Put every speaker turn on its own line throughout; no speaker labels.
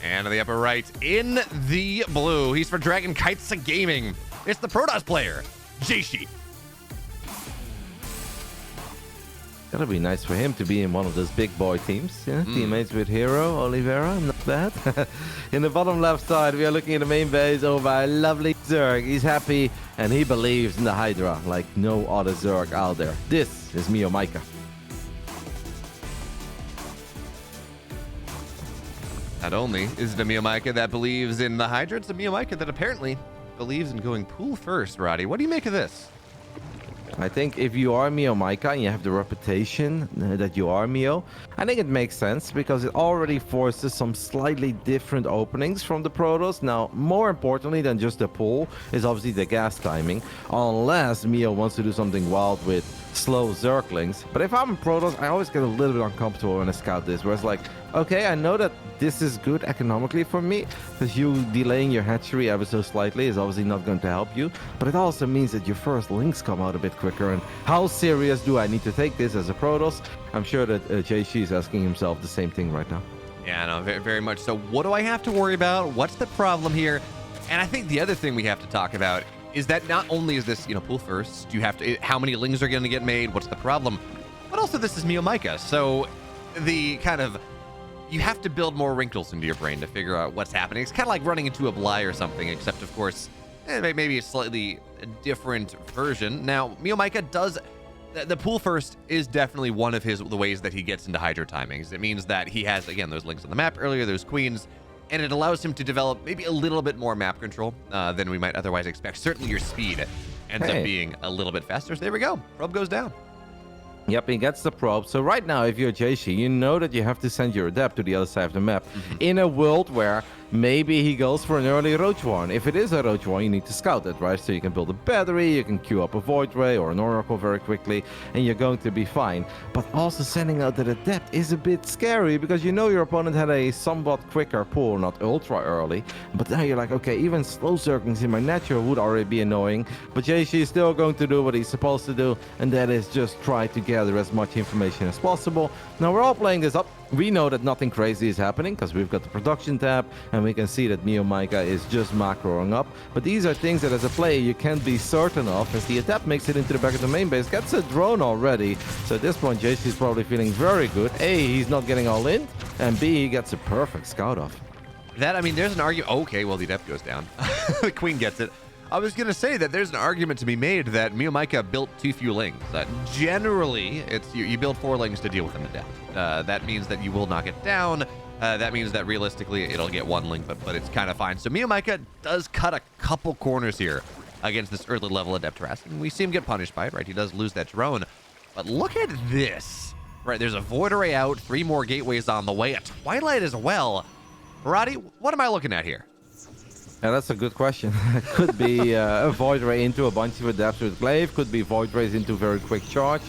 And on the upper right, in the blue, he's for Dragon Kites Gaming. It's the Protoss player, Jieshi.
Gotta be nice for him to be in one of those big boy teams. Yeah, teammates with Hero, Oliveira, not bad. In the bottom left side, we are looking at the main base over by lovely Zerg. He's happy and he believes in the Hydra like no other Zerg out there. This is MeoMaika.
Not only is it a MeoMaika that believes in the Hydra, it's a MeoMaika that apparently believes in going pool first, Roddy. What do you make of this?
I think if you are MeoMaika and you have the reputation that you are Meo, I think it makes sense because it already forces some slightly different openings from the Protoss. Now, more importantly than just the pull is obviously the gas timing, unless Meo wants to do something wild with slow Zerglings. But if I'm Protoss, I always get a little bit uncomfortable when I scout this, where it's like, okay, I know that this is good economically for me, because you delaying your hatchery ever so slightly is obviously not going to help you, but it also means that your first links come out a bit quicker. And how serious do I need to take this as a Protoss? I'm sure that Jieshi is asking himself the same thing right now.
Yeah, no, very, very much so. What do I have to worry about? What's the problem here? And I think the other thing we have to talk about is that not only is this, pool first, you have to, how many lings are going to get made? What's the problem? But also this is MeoMaika. So the kind of, you have to build more wrinkles into your brain to figure out what's happening. It's kind of like running into a Bly or something, except of course, maybe a slightly different version. Now, MeoMaika does, the pool first is definitely one of the ways that he gets into Hydra timings. It means that he has, again, those links on the map earlier, those queens, and it allows him to develop maybe a little bit more map control than we might otherwise expect. Certainly your speed ends up being a little bit faster. So there we go. Probe goes down.
Yep, he gets the probe. So right now, if you're Jieshi, you know that you have to send your adept to the other side of the map. In a world where maybe he goes for an early Roach Warren. If it is a Roach Warren, you need to scout it, right? So you can build a battery, you can queue up a Void Ray or an Oracle very quickly, and you're going to be fine. But also sending out that adept is a bit scary because you know your opponent had a somewhat quicker pull, not ultra early. But now you're like, okay, even slow Zerglings in my natural would already be annoying. But Jieshi is still going to do what he's supposed to do, and that is just try to gather as much information as possible. Now we're all playing this up. We know that nothing crazy is happening because we've got the production tab and we can see that MeoMaika is just macroing up. But these are things that as a player you can't be certain of, as the adept makes it into the back of the main base, gets a drone already. So at this point Jieshi is probably feeling very good. A, he's not getting all in, and B, he gets a perfect scout off.
That, I mean, there's an argument. Okay, well, the adept goes down. The queen gets it. I was going to say that there's an argument to be made that MeoMaika built too few lings. Generally, it's you build 4 lings to deal with an adept. That means that you will knock it down. That means that realistically it'll get 1 link, but it's kind of fine. So MeoMaika does cut a couple corners here against this early level adept harass, and we see him get punished by it, right? He does lose that drone. But look at this. Right, there's a Void Array out, 3 more gateways on the way, a Twilight as well. Roddy, what am I looking at here?
Yeah, that's a good question. Could be a Void Ray into a bunch of adepts with Glaive, could be Void Rays into very quick charge.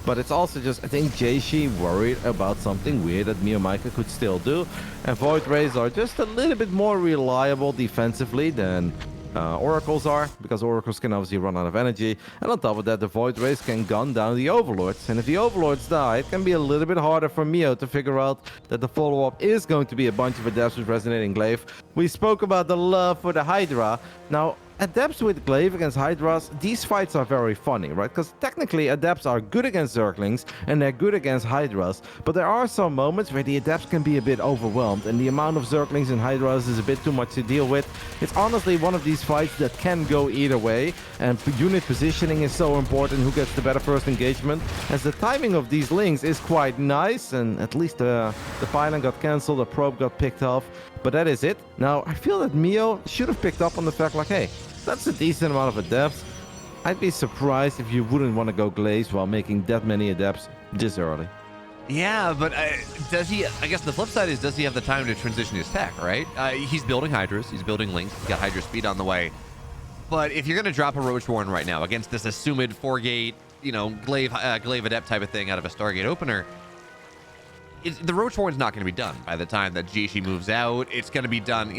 But it's also just, I think Jieshi worried about something weird that MeoMaika could still do. And Void Rays are just a little bit more reliable defensively than Oracles are, because Oracles can obviously run out of energy. And on top of that, the Void Rays can gun down the Overlords. And if the Overlords die, it can be a little bit harder for Meo to figure out that the follow-up is going to be a bunch of adepts with Resonating Glaive. We spoke about the love for the Hydra. Now, adepts with Glaive against Hydras, these fights are very funny, right? Because technically adepts are good against Zerglings and they're good against Hydras, but there are some moments where the adepts can be a bit overwhelmed and the amount of Zerglings and Hydras is a bit too much to deal with. It's honestly one of these fights that can go either way, and unit positioning is so important, who gets the better first engagement, as the timing of these links is quite nice, and at least the pylon got cancelled, the probe got picked off, but that is it. Now, I feel that Meo should have picked up on the fact like, hey, that's a decent amount of adepts. I'd be surprised if you wouldn't want to go Glaze while making that many adepts this early.
Yeah, but does he, I guess the flip side is, does he have the time to transition his tech, right? He's building Hydras, he's building Links, he's got Hydra speed on the way. But if you're going to drop a Roach Warren right now against this assumed 4-gate, Glaive Adept type of thing out of a Stargate opener, the Roach Warren's not going to be done by the time that Jieshi moves out. It's going to be done,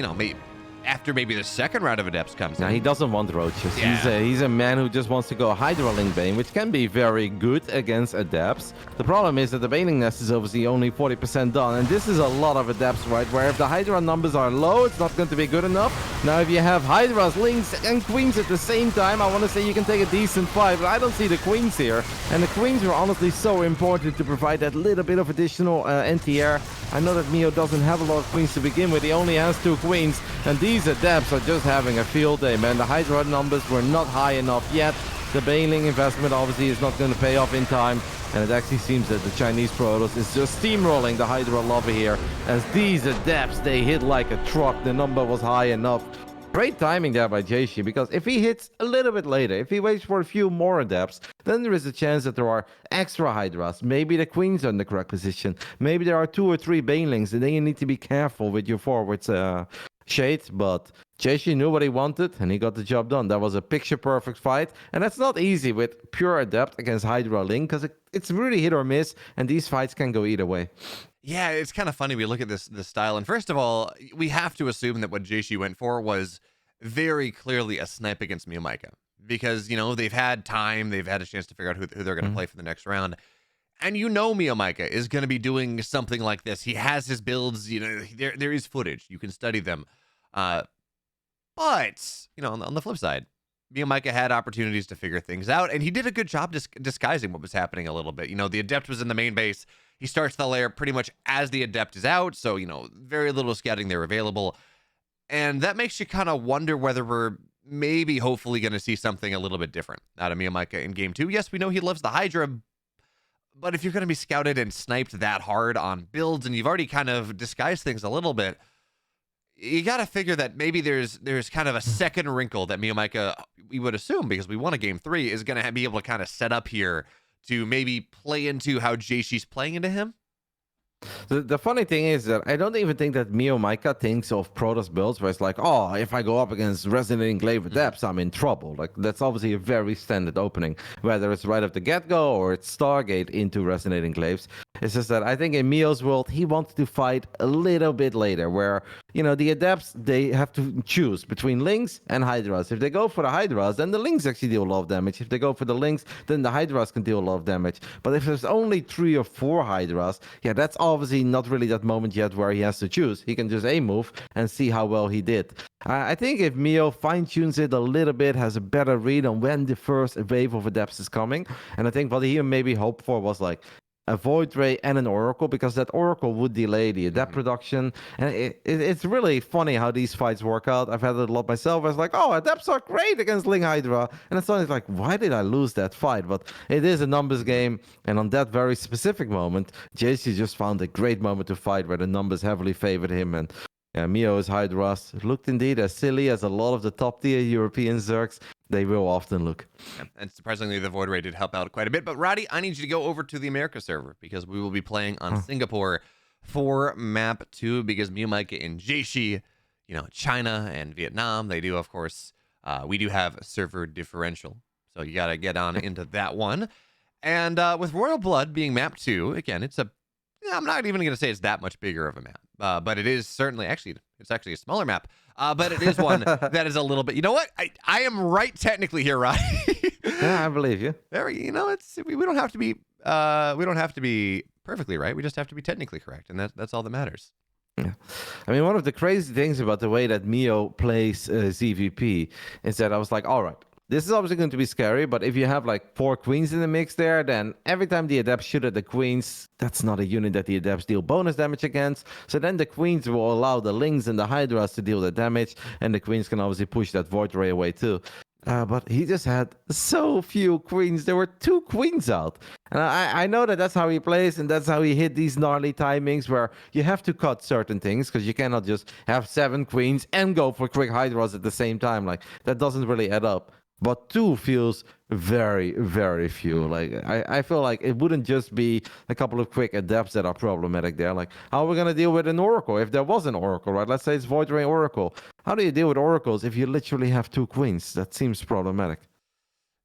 after maybe the second round of Adepts comes
Now,
in.
he doesn't want roaches.
Yeah.
He's a man who just wants to go Hydra Link Bane, which can be very good against Adepts. The problem is that the Baneling Nest is obviously only 40% done, and this is a lot of Adepts, right? Where if the Hydra numbers are low, it's not going to be good enough. Now, if you have Hydras, Links, and Queens at the same time, I want to say you can take a decent fight, but I don't see the Queens here. And the Queens are honestly so important to provide that little bit of additional NTR. I know that Meo doesn't have a lot of Queens to begin with. He only has 2 Queens, and these Adepts are just having a field day, man. The Hydra numbers were not high enough yet. The Baneling investment obviously is not going to pay off in time, and it actually seems that the Chinese Protoss is just steamrolling the Hydra lobby here, as these Adepts, they hit like a truck. The number was high enough. Great timing there by Jieshi, because if he hits a little bit later, if he waits for a few more Adepts, then there is a chance that there are extra Hydras. Maybe the Queens are in the correct position. Maybe there are 2 or 3 Banelings, and then you need to be careful with your forwards shade. But Jieshi knew what he wanted, and he got the job done. That was a picture-perfect fight, and that's not easy with pure Adept against Hydra Link, because it's really hit or miss, and these fights can go either way.
Yeah, it's kind of funny. We look at this style, and first of all, we have to assume that what Jieshi went for was very clearly a snipe against MeoMaika, because they've had time, they've had a chance to figure out who they're going to play for the next round, and MeoMaika is going to be doing something like this. He has his builds, there is footage, you can study them, but on the flip side, MeoMaika had opportunities to figure things out, and he did a good job disguising what was happening a little bit. The Adept was in the main base. He starts the lair pretty much as the Adept is out, so, very little scouting there available. And that makes you kind of wonder whether we're maybe hopefully going to see something a little bit different out of MeoMaika in Game 2. Yes, we know he loves the Hydra, but if you're going to be scouted and sniped that hard on builds, and you've already kind of disguised things a little bit, you got to figure that maybe there's kind of a second wrinkle that MeoMaika, we would assume, because we won a Game 3, is going to be able to kind of set up here to maybe play into how Jieshi's playing into him.
The funny thing is that I don't even think that MeoMaika thinks of Protoss builds where it's like, oh, if I go up against Resonating Glaive Adepts, I'm in trouble. Like, that's obviously a very standard opening, whether it's right off the get-go or it's Stargate into Resonating Glaives. It's just that I think in Meo's world, he wants to fight a little bit later, where, the Adepts, they have to choose between Links and Hydras. If they go for the Hydras, then the Links actually deal a lot of damage. If they go for the Links, then the Hydras can deal a lot of damage. But if there's only 3 or 4 Hydras, yeah, that's obviously not really that moment yet where he has to choose. He can just A-move and see how well he did. I think if Meo fine-tunes it a little bit, has a better read on when the first wave of Adepts is coming, and I think what he maybe hoped for was like a Void Ray and an Oracle, because that Oracle would delay the Adept production. And it's really funny how these fights work out. I've had it a lot myself. I was like, oh, Adepts are great against Ling Hydra. And it's always like, why did I lose that fight? But it is a numbers game. And on that very specific moment, Jieshi just found a great moment to fight where the numbers heavily favored him. And Meo's Hydras looked indeed as silly as a lot of the top-tier European Zergs. They will often look.
Yeah, and surprisingly, the Void Ray did help out quite a bit. But Roddy, I need you to go over to the America server, because we will be playing on Singapore for map 2, because MeoMaika and Jieshi, China and Vietnam, they do, of course, we do have server differential. So you got to get on into that one. And with Royal Blood being map 2, again, I'm not even going to say it's that much bigger of a map, but it is certainly, it's actually a smaller map, but it is one that is a little bit, you know what? I am right technically here, right?
Yeah, I believe you.
We don't have to be perfectly right. We just have to be technically correct, and that's all that matters.
Yeah. I mean, one of the crazy things about the way that Meo plays ZVP is that I was like, all right, this is obviously going to be scary, but if you have like 4 Queens in the mix there, then every time the Adepts shoot at the Queens, that's not a unit that the Adepts deal bonus damage against. So then the Queens will allow the Lings and the Hydras to deal the damage, and the Queens can obviously push that Void Ray away too. But he just had so few Queens. There were 2 Queens out. And I know that that's how he plays, and that's how he hit these gnarly timings where you have to cut certain things, because you cannot just have 7 Queens and go for quick Hydras at the same time. Like, that doesn't really add up. But 2 feels very, very few. Like, I feel like it wouldn't just be a couple of quick Adepts that are problematic there. Like, how are we going to deal with an Oracle? If there was an Oracle, right? Let's say it's Void Ray Oracle. How do you deal with Oracles if you literally have 2 Queens? That seems problematic.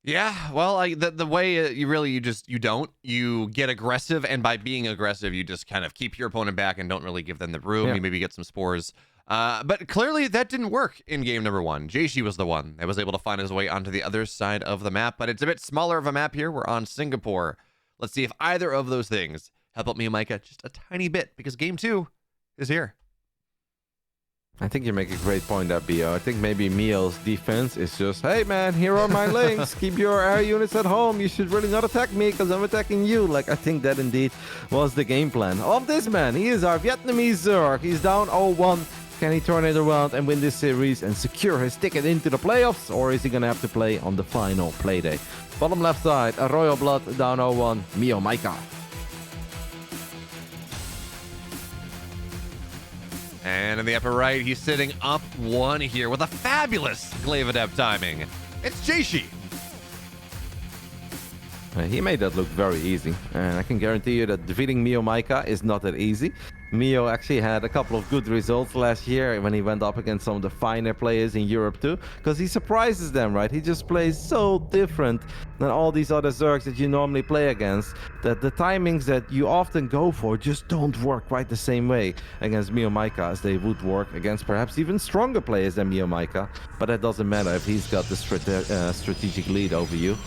Yeah, well, the way you don't. You get aggressive, and by being aggressive, you just kind of keep your opponent back and don't really give them the room.
Yeah.
You maybe get some spores But clearly that didn't work in game number 1. Jieshi was the one that was able to find his way onto the other side of the map, but it's a bit smaller of a map here. We're on Singapore. Let's see if either of those things help out MeoMaika just a tiny bit, because game 2 is here.
I think you make a great point there, Bio. I think maybe Mio's defense is just, hey man, here are my links. Keep your air units at home. You should really not attack me because I'm attacking you. Like, I think that indeed was the game plan of this man. He is our Vietnamese Zerg. He's down 0-1. Can he turn it around and win this series and secure his ticket into the playoffs? Or is he going to have to play on the final playday? Bottom left side, a Royal Blood down 0-1. MeoMaika.
And in the upper right, he's sitting up 1 here with a fabulous Glaive Adept timing. It's Jieshi.
He made that look very easy, and I can guarantee you that defeating MeoMaika is not that easy. Mio actually had a couple of good results last year when he went up against some of the finer players in Europe too, because he surprises them, right? He just plays so different than all these other Zergs that you normally play against, that the timings that you often go for just don't work quite the same way against MeoMaika as they would work against perhaps even stronger players than MeoMaika. But that doesn't matter if he's got the strategic lead over you.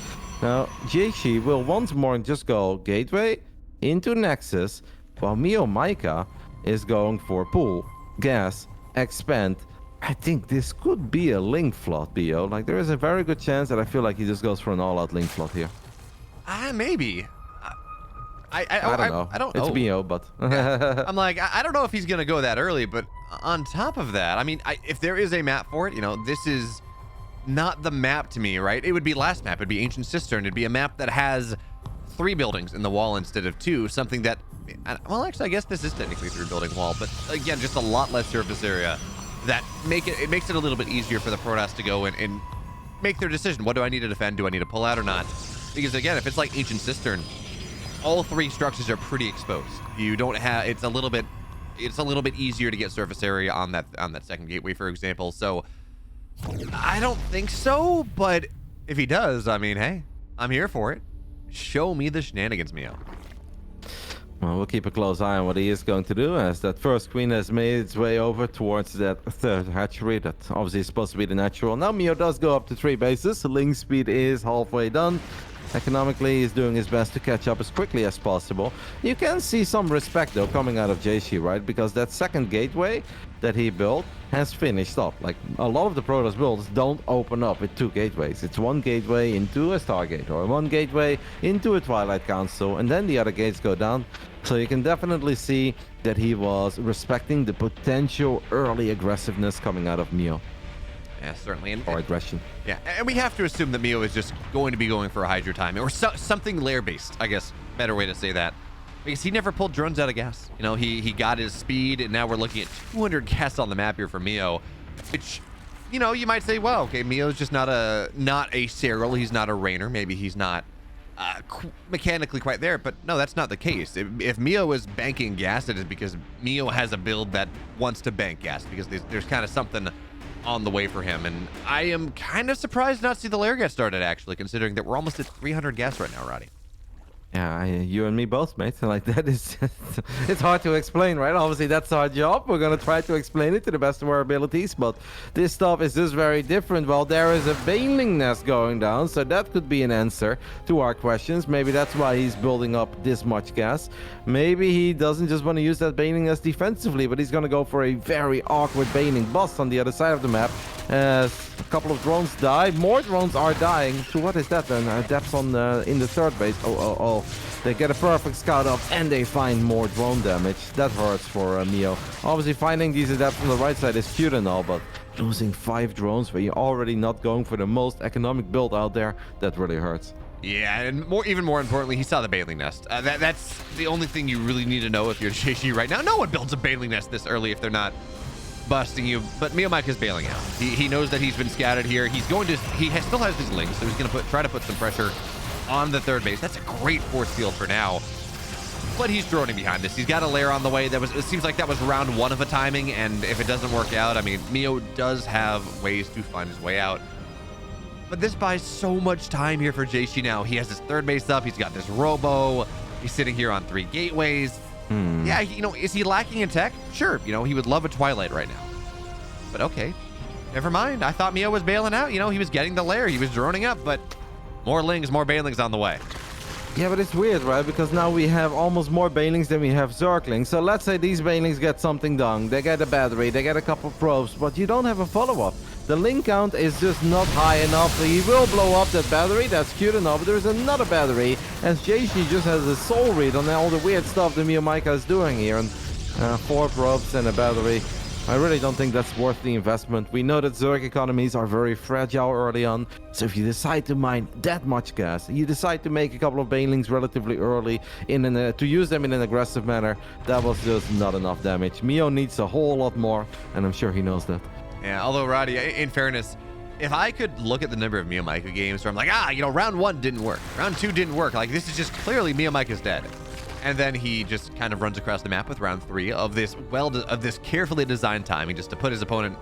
Now, Jieshi will once more just go Gateway into Nexus, while MeoMaika is going for Pool, Gas, Expand. I think this could be a Link Flood, Bio. Like, there is a very good chance that I feel like he just goes for an all-out Link Flood here.
Maybe. I
don't know.
I don't know.
It's Bio, but...
Yeah. I'm like, I don't know if he's going to go that early, but on top of that, I mean, if there is a map for it, you know, this is not the map to me, right? It would be last map. It'd be Ancient Cistern. It'd be a map that has 3 buildings in the wall instead of 2, something that, well, actually, I guess this is technically a 3-building wall, but again, just a lot less surface area that makes it a little bit easier for the Protoss to go and make their decision. What do I need to defend? Do I need to pull out or not? Because again, if it's like Ancient Cistern, all 3 structures are pretty exposed. You don't have, it's a little bit easier to get surface area on that second gateway, for example. So I don't think so, but if he does, I mean, hey, I'm here for it. Show me the shenanigans, Mio.
Well, we'll keep a close eye on what he is going to do, as that first queen has made its way over towards that 3rd hatchery that obviously is supposed to be the natural. Now Mio does go up to 3 bases. Link speed is halfway done. Economically, he's doing his best to catch up as quickly as possible. You can see some respect, though, coming out of Jieshi, right? Because that second gateway that he built has finished up. Like, a lot of the Protoss builds don't open up with 2 gateways. It's 1 gateway into a Stargate, or 1 gateway into a Twilight Council, and then the other gates go down. So you can definitely see that he was respecting the potential early aggressiveness coming out of Mio.
Yeah, certainly.
Or aggression.
Yeah, and we have to assume that Mio is just going to be going for a Hydra time, or something lair-based, I guess. Better way to say that. Because he never pulled drones out of gas. You know, he got his speed, and now we're looking at 200 gas on the map here for Mio, which, you know, you might say, well, okay, Mio's just not a Cyril. He's not a Rainer. Maybe he's not mechanically quite there, but no, that's not the case. If Mio is banking gas, it is because Mio has a build that wants to bank gas, because there's kind of something on the way for him, and I am kind of surprised not to see the lair get started, actually, considering that we're almost at 300 gas right now, Roddy.
Yeah, you and me both, mate. Like, that is it's hard to explain, right? Obviously, that's our job. We're gonna try to explain it to the best of our abilities, but this stuff is just very different. Well, there is a Baneling nest going down, so that could be an answer to our questions. Maybe that's why he's building up this much gas. Maybe he doesn't just want to use that Baneling nest defensively, but he's gonna go for a very awkward Baneling bust on the other side of the map. As a couple of drones die, more drones are dying. To what is that then? Depths on in the 3rd base. Oh. They get a perfect scout up and they find more drone damage. That hurts for Mio. Obviously, finding these adepts on the right side is cute and all, but losing 5 drones where you're already not going for the most economic build out there, that really hurts.
Yeah, and even more importantly, he saw the Baneling nest. That's the only thing you really need to know if you're Jieshi right now. No one builds a Baneling nest this early if they're not busting you, but MeoMaika is bailing out. He knows that he's been scouted here. He's going to, still has his links, so he's going to try to put some pressure on the 3rd base. That's a great force field for now, but he's droning behind this. He's got a lair on the way. It seems like that was round 1 of a timing, and if it doesn't work out, I mean, Mio does have ways to find his way out. But this buys so much time here for Jieshi now. He has his 3rd base up. He's got this robo. He's sitting here on 3 gateways. Yeah, you know, is he lacking in tech? Sure, you know, he would love a Twilight right now. but okay. Never mind. I thought Meo was bailing out. You know, he was getting the lair. He was droning up, but more lings, more banelings on the way.
Yeah, but it's weird, right? Because now we have almost more banelings than we have zerglings. So let's say these banelings get something done. They get a battery, they get a couple probes, but you don't have a follow-up. The link count is just not high enough. So he will blow up that battery. That's cute enough. But there's another battery. And Jieshi just has a soul read on all the weird stuff that MeoMaika is doing here. And 4 probes and a battery. I really don't think that's worth the investment. We know that Zerg economies are very fragile early on. So if you decide to mine that much gas, you decide to make a couple of banelings relatively early to use them in an aggressive manner, that was just not enough damage. Meo needs a whole lot more, and I'm sure he knows that.
Yeah, although, Roddy, in fairness, if I could look at the number of MeoMaika games where I'm like, you know, round 1 didn't work, round 2 didn't work, like this is just clearly MeoMaika's dead. And then he just kind of runs across the map with round 3 of this carefully designed timing just to put his opponent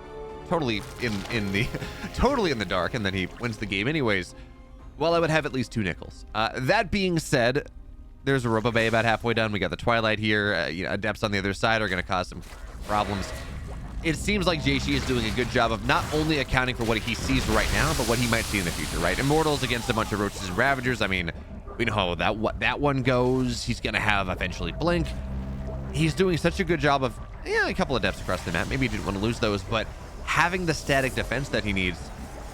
totally in the dark, and then he wins the game anyways. Well, I would have at least 2 nickels. That being said, there's a Robo Bay about halfway done. We got the Twilight here. You know, Adepts on the other side are going to cause some problems. It seems like Jieshi is doing a good job of not only accounting for what he sees right now, but what he might see in the future, right? Immortals against a bunch of Roaches and Ravagers. I mean, we know how that one goes. He's going to have eventually Blink. He's doing such a good job of, a couple of Adepts across the map. Maybe he didn't want to lose those, but having the static defense that he needs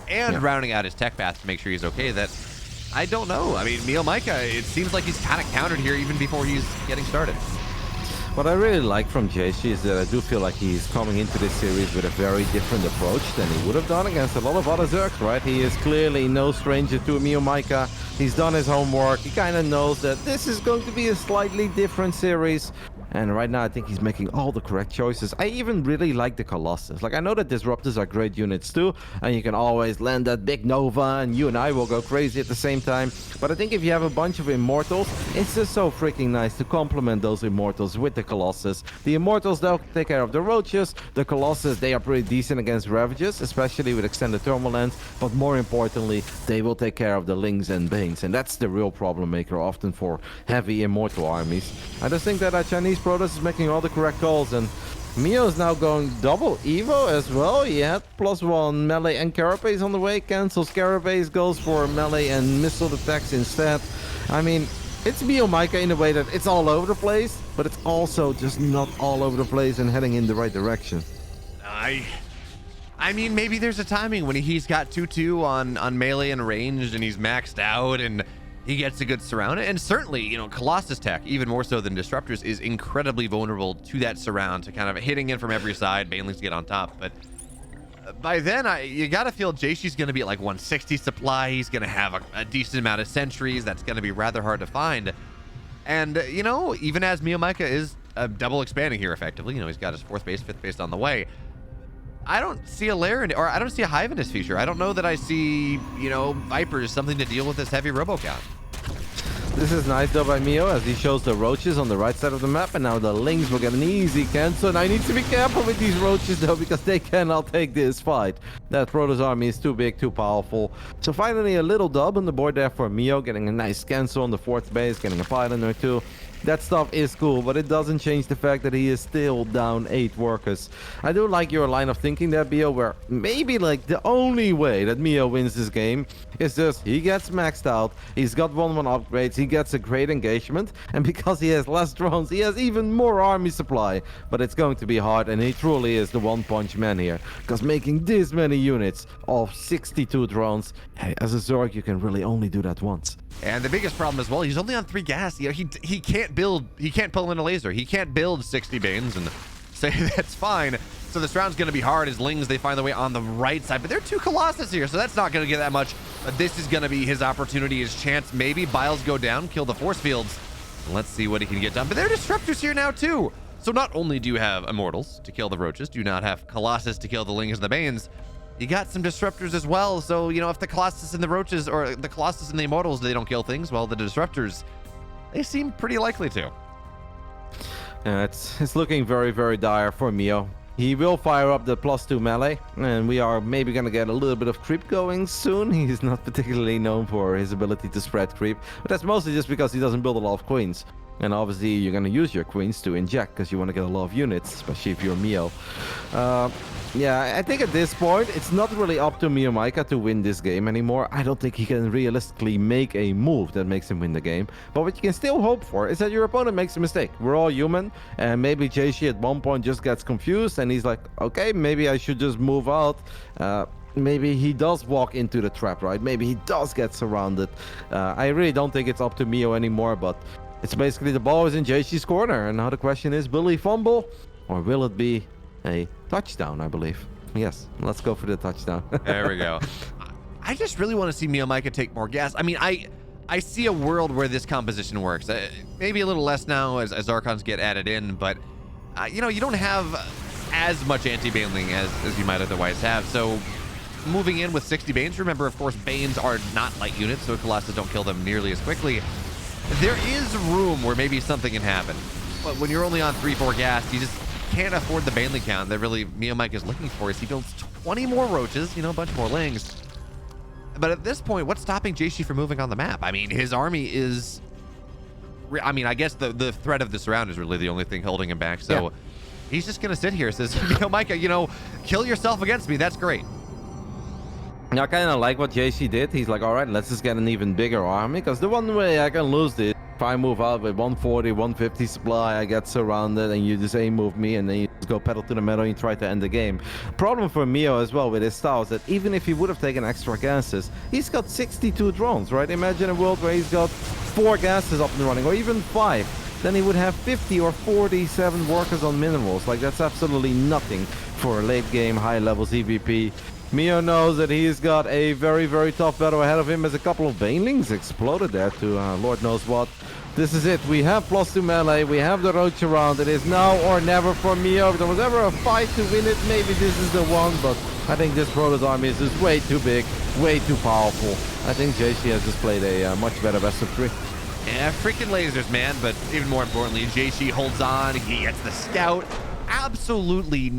and rounding out his tech path to make sure he's okay, that I don't know. I mean, MeoMaika, it seems like he's kind of countered here even before he's getting started.
What I really like from Jieshi is that I do feel like he's coming into this series with a very different approach than he would have done against a lot of other Zergs, right? He is clearly no stranger to MeoMaika. He's done his homework. He kind of knows that this is going to be a slightly different series. And right now, I think he's making all the correct choices. I even really like the Colossus. Like, I know that Disruptors are great units too, and you can always land that big Nova, and you and I will go crazy at the same time. But I think if you have a bunch of Immortals, it's just so freaking nice to complement those Immortals with the Colossus. The Immortals, they'll take care of the Roaches. The Colossus, they are pretty decent against Ravages, especially with extended thermal lens. But more importantly, they will take care of the Lings and Banes. And that's the real problem maker often for heavy Immortal armies. I just think that our Chinese Protoss is making all the correct calls, and Meo is now going double Evo as well. He had +1 melee and Carapace on the way, cancels Carapace, goes for melee and missile attacks instead. I mean, it's MeoMaika in a way that it's all over the place, but it's also just not all over the place and heading in the right direction.
I mean, maybe there's a timing when he's got 2-2 on melee and ranged, and he's maxed out, and he gets a good surround. And certainly, you know, Colossus tech, even more so than Disruptors, is incredibly vulnerable to that surround, to kind of hitting in from every side, Banelings get on top. But by then, you got to feel Jieshi's going to be at like 160 supply. He's going to have a decent amount of sentries. That's going to be rather hard to find. And, you know, even as MeoMaika is double expanding here effectively, you know, he's got his 4th base, 5th base on the way. I don't see a lair or I don't see a hive in his future. I don't know that I see, you know, Vipers something to deal with this heavy robo count.
This is nice though by Meo as he shows the Roaches on the right side of the map, and now the Lings will get an easy cancel. And I need to be careful with these Roaches though, because they cannot take this fight. That Protoss army is too big, too powerful. So finally a little dub on the board there for Meo, getting a nice cancel on the 4th base, getting a pylon or 2. That stuff is cool, but it doesn't change the fact that he is still down 8 workers. I do like your line of thinking there, Meo, where maybe like the only way that Meo wins this game is just he gets maxed out, he's got 1-1 upgrades, he gets a great engagement, and because he has less drones, he has even more army supply. But it's going to be hard, and he truly is the one-punch man here, because making this many units of 62 drones, hey, as a Zerg, you can really only do that once.
And the biggest problem as well, he's only on 3 gas. You know, he can't pull in a laser. He can't build 60 Banes and say that's fine. So this round's going to be hard as Lings, they find their way on the right side. But there are 2 Colossus here, so that's not going to get that much. But this is going to be his opportunity, his chance. Maybe Biles go down, kill the force fields. And let's see what he can get done. But there are Disruptors here now, too. So not only do you have Immortals to kill the Roaches, do not have Colossus to kill the Lings and the Banes, you got some Disruptors as well. So, you know, if the Colossus and the Roaches, or the Colossus and the Immortals, they don't kill things, well, the Disruptors, they seem pretty likely to.
It's looking very, very dire for Meo. He will fire up the +2 melee, and we are maybe going to get a little bit of creep going soon. He's not particularly known for his ability to spread creep, but that's mostly just because he doesn't build a lot of queens. And obviously, you're going to use your queens to inject because you want to get a lot of units, especially if you're Meo. Yeah, I think at this point, it's not really up to MeoMaika to win this game anymore. I don't think he can realistically make a move that makes him win the game. But what you can still hope for is that your opponent makes a mistake. We're all human, and maybe Jieshi at one point just gets confused, and he's like, okay, maybe I should just move out. Maybe he does walk into the trap, right? Maybe he does get surrounded. I really don't think it's up to Meo anymore, but it's basically the ball is in Jieshi's corner. And now the question is, will he fumble, or will it be a touchdown, I believe? Yes, let's go for the touchdown.
There we go. I just really want to see MeoMaika take more gas. I mean, I see a world where this composition works. Maybe a little less now as Archons get added in, but you know, you don't have as much anti-baneling as you might otherwise have. So moving in with 60 Banes, remember, of course, Banes are not light units, so Colossus don't kill them nearly as quickly. There is room where maybe something can happen. But when you're only on 3-4 gas, you just can't afford the baneling count that really MeoMaika is looking for. Is he builds 20 more roaches, you know, a bunch more lings. But at this point, what's stopping Jieshi from moving on the map? I mean, his army is... I mean, I guess the threat of this round is really the only thing holding him back. So he's just going to sit here. Says, MeoMaika, you know, kill yourself against me. That's great.
I kind of like what Jieshi did. He's like, all right, let's just get an even bigger army, because the one way I can lose this, if I move out with 140, 150 supply, I get surrounded, and you just move me, and then you just go pedal to the metal and you try to end the game. Problem for Meo as well with his style is that even if he would have taken extra gases, he's got 62 drones, right? Imagine a world where he's got 4 gases up and running, or even 5. Then he would have 50 or 47 workers on minerals. Like, that's absolutely nothing for a late game, high levels EVP. Meo knows that he's got a very, very tough battle ahead of him as a couple of banelings exploded there to Lord knows what. This is it. We have +2 melee. We have the roach around. It is now or never for Meo. If there was ever a fight to win it, maybe this is the one. But I think this Protoss army is just way too big, way too powerful. I think Jieshi has just played a much better best of 3.
Yeah, freaking lasers, man. But even more importantly, Jieshi holds on. He gets the scout. Absolutely